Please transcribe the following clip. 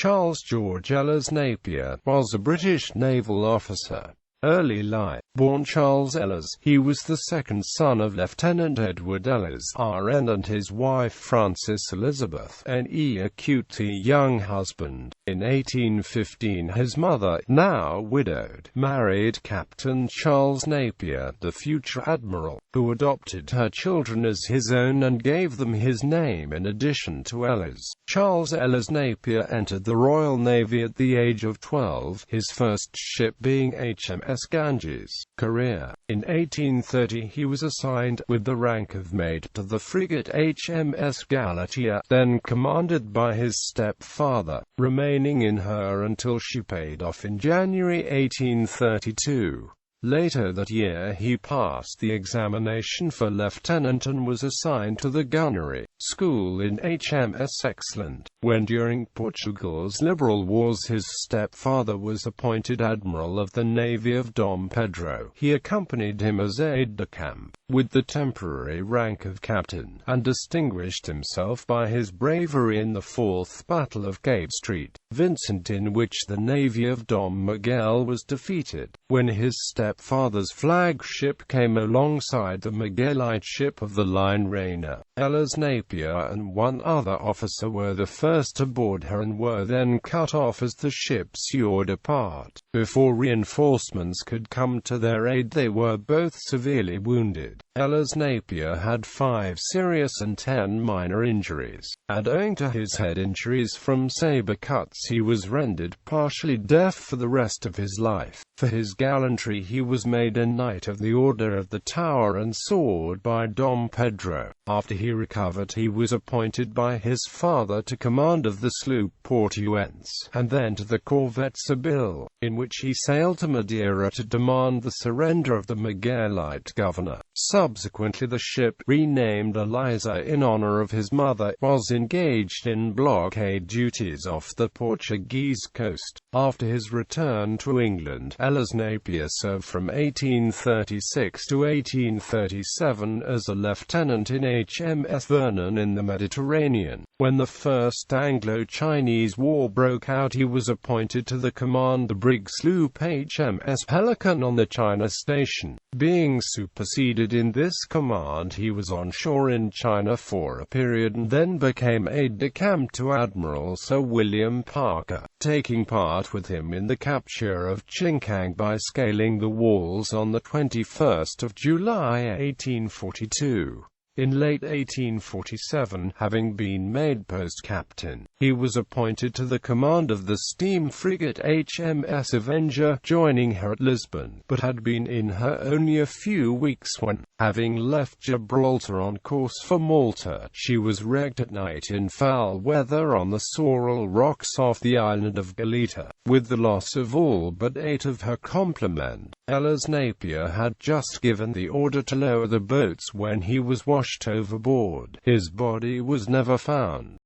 Charles George Elers Napier was a British naval officer. Early life. Born Charles Elers, he was the second son of Lieutenant Edward Elers, RN, and his wife Frances Elizabeth, N.E. a cutesy young husband. In 1815 his mother, now widowed, married Captain Charles Napier, the future admiral, who adopted her children as his own and gave them his name in addition to Elers. Charles Elers Napier entered the Royal Navy at the age of 12, his first ship being HMS Ganges. Career. In 1830 he was assigned, with the rank of mate, to the frigate HMS Galatea, then commanded by his stepfather, remaining in her until she paid off in January 1832. Later that year he passed the examination for lieutenant and was assigned to the gunnery school in HMS Excellent. When during Portugal's liberal wars his stepfather was appointed Admiral of the Navy of Dom Pedro, he accompanied him as aide-de-camp, with the temporary rank of captain, and distinguished himself by his bravery in the Fourth Battle of Cape St. Vincent, in which the navy of Dom Miguel was defeated. When his stepfather's flagship came alongside the Miguelite ship of the line Reina, Elers Napier and one other officer were the first aboard her and were then cut off as the ship soared apart. Before reinforcements could come to their aid, they were both severely wounded. Elers Napier had 5 serious and 10 minor injuries, and owing to his head injuries from saber cuts he was rendered partially deaf for the rest of his life. For his gallantry he was made a Knight of the Order of the Tower and Sword by Dom Pedro. After he recovered he was appointed by his father to command of the sloop Portuense, and then to the corvette Seville, in which he sailed to Madeira to demand the surrender of the Miguelite governor. Subsequently the ship, renamed Eliza in honor of his mother, was engaged in blockade duties off the Portuguese coast. After his return to England, Elers Napier served from 1836 to 1837 as a lieutenant in HMS Vernon in the Mediterranean. When the First Anglo-Chinese War broke out he was appointed to the command the brig sloop HMS Pelican on the China station. Being superseded in this command he was on shore in China for a period and then became aide-de-camp to Admiral Sir William Parker, taking part with him in the capture of Chinkang by scaling the walls on the 21st of July 1842. In late 1847, having been made post-captain, he was appointed to the command of the steam frigate HMS Avenger, joining her at Lisbon, but had been in her only a few weeks when, having left Gibraltar on course for Malta, she was wrecked at night in foul weather on the Sorrel Rocks off the island of Galeta, with the loss of all but 8 of her complement. Elers Napier had just given the order to lower the boats when he was washed overboard. His body was never found.